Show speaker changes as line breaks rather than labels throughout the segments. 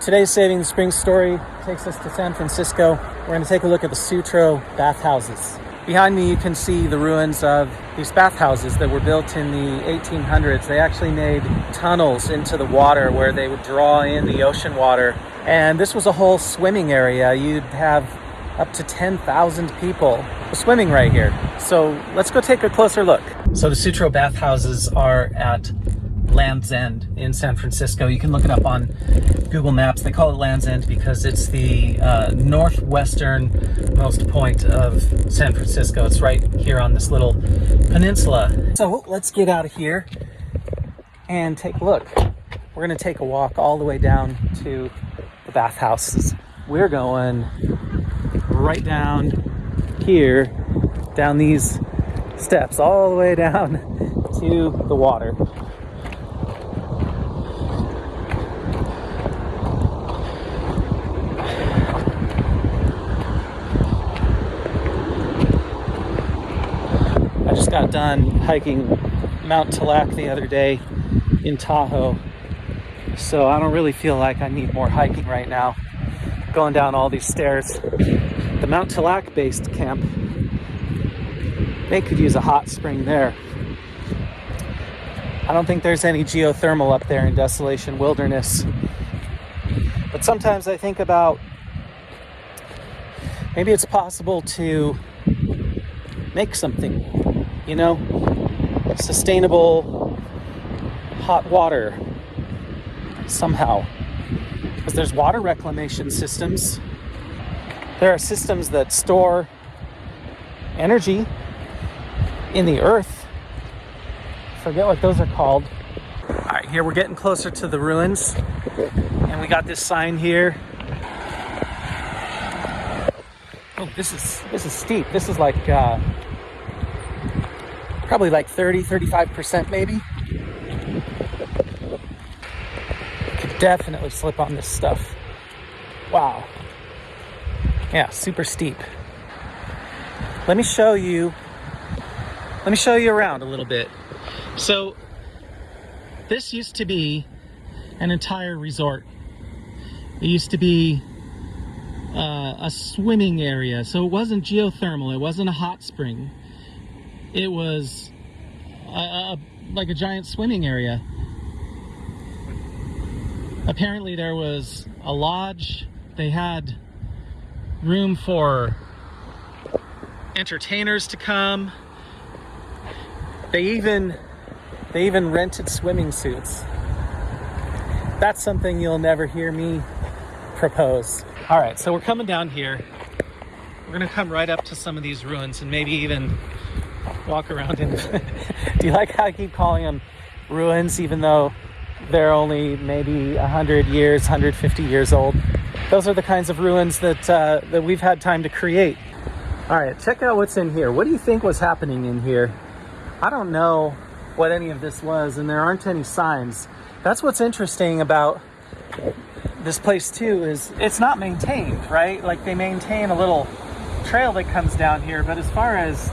Today's Saving the Spring story takes us to San Francisco. We're going to take a look at the Sutro Bathhouses. Behind me you can see the ruins of these bathhouses that were built in the 1800s. They actually made tunnels into the water where they would draw in the ocean water. And this was a whole swimming area. You'd have up to 10,000 people swimming right here. So let's go take a closer look. So the Sutro Bathhouses are at Land's End in San Francisco. You can look it up on Google Maps. They call it Land's End because it's the northwestern most point of San Francisco. It's right here on this little peninsula. So let's get out of here and take a look. We're going to take a walk all the way down to the bathhouses. We're going right down here, down these steps, all the way down to the water. I just got done hiking Mount Tallac the other day in Tahoe, so I don't really feel like I need more hiking right now. Going down all these stairs. The Mount Tallac based camp, they could use a hot spring there. I don't think there's any geothermal up there in Desolation Wilderness. But sometimes I think about maybe it's possible to make something, sustainable hot water somehow. Because there's water reclamation systems. There are systems that store energy in the earth. Forget what those are called. All right, here we're getting closer to the ruins. And we got this sign here. Oh, this is steep. This is like probably like 35% maybe. Could definitely slip on this stuff. Wow. Yeah, super steep. Let me show you around a little bit. So this used to be an entire resort. It used to be a swimming area. So it wasn't geothermal. It wasn't a hot spring. It was like a giant swimming area. Apparently there was a lodge. They had room for entertainers to come. They even rented swimming suits. That's something you'll never hear me propose. All right, so we're coming down here. We're gonna come right up to some of these ruins and maybe even walk around in. Do you like how I keep calling them ruins even though they're only maybe 100 years, 150 years old? Those are the kinds of ruins that we've had time to create. All right, check out what's in here. What do you think was happening in here? I don't know what any of this was, and there aren't any signs. That's what's interesting about this place too, is it's not maintained, right? Like they maintain a little trail that comes down here, but as far as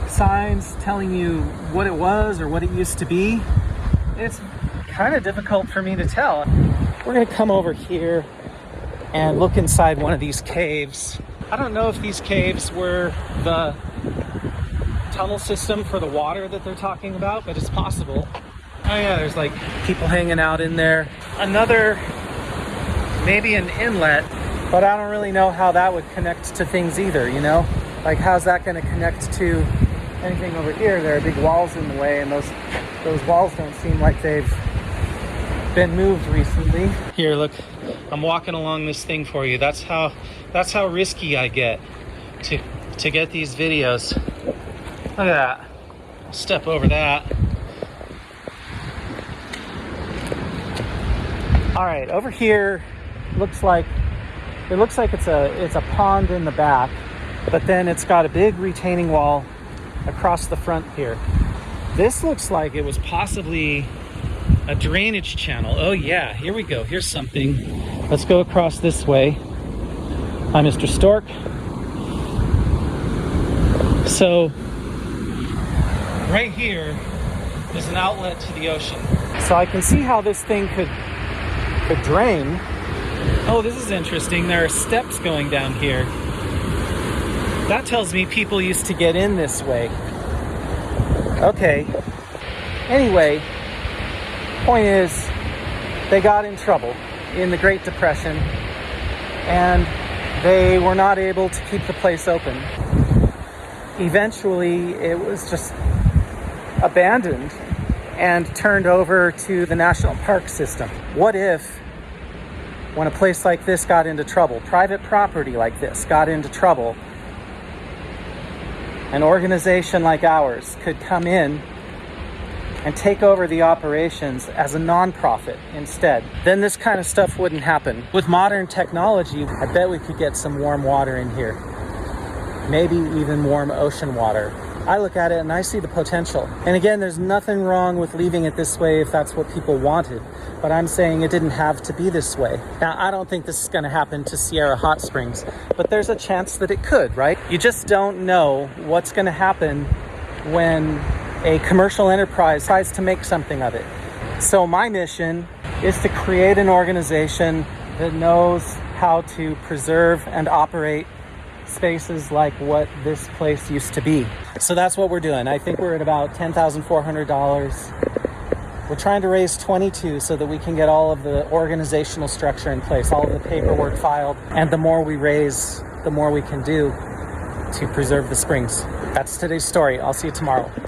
signs telling you what it was or what it used to be, it's kind of difficult for me to tell. We're gonna come over here and look inside one of these caves. I don't know if these caves were the tunnel system for the water that they're talking about, but it's possible. Oh yeah, there's like people hanging out in there. Another, maybe an inlet, but I don't really know how that would connect to things either, Like how's that gonna connect to anything over here? There are big walls in the way, and those walls don't seem like they've been moved recently. Here, look, I'm walking along this thing for you. That's how risky I get to get these videos. Look at that. I'll step over that. All right, over here it looks like it's a pond in the back, but then it's got a big retaining wall across the front here. This looks like it was possibly a drainage channel. Oh yeah, here we go. Here's something. Let's go across this way. Hi, Mr. Stork. So right here is an outlet to the ocean. So I can see how this thing could drain Oh, this is interesting. There are steps going down here. That tells me people used to get in this way. Okay. Anyway, point is, they got in trouble in the Great Depression, and they were not able to keep the place open. Eventually, it was just abandoned and turned over to the national park system. What if, when a place like this got into trouble, private property like this got into trouble, an organization like ours could come in and take over the operations as a non-profit instead? Then this kind of stuff wouldn't happen. With modern technology, I bet we could get some warm water in here. Maybe even warm ocean water. I look at it and I see the potential. And again, there's nothing wrong with leaving it this way if that's what people wanted. But I'm saying it didn't have to be this way. Now, I don't think this is going to happen to Sierra Hot Springs, but there's a chance that it could, right? You just don't know what's going to happen when a commercial enterprise tries to make something of it. So my mission is to create an organization that knows how to preserve and operate spaces like what this place used to be. So that's what we're doing. I think we're at about $10,400. We're trying to raise 22 so that we can get all of the organizational structure in place, all of the paperwork filed. And the more we raise, the more we can do to preserve the springs. That's today's story. I'll see you tomorrow.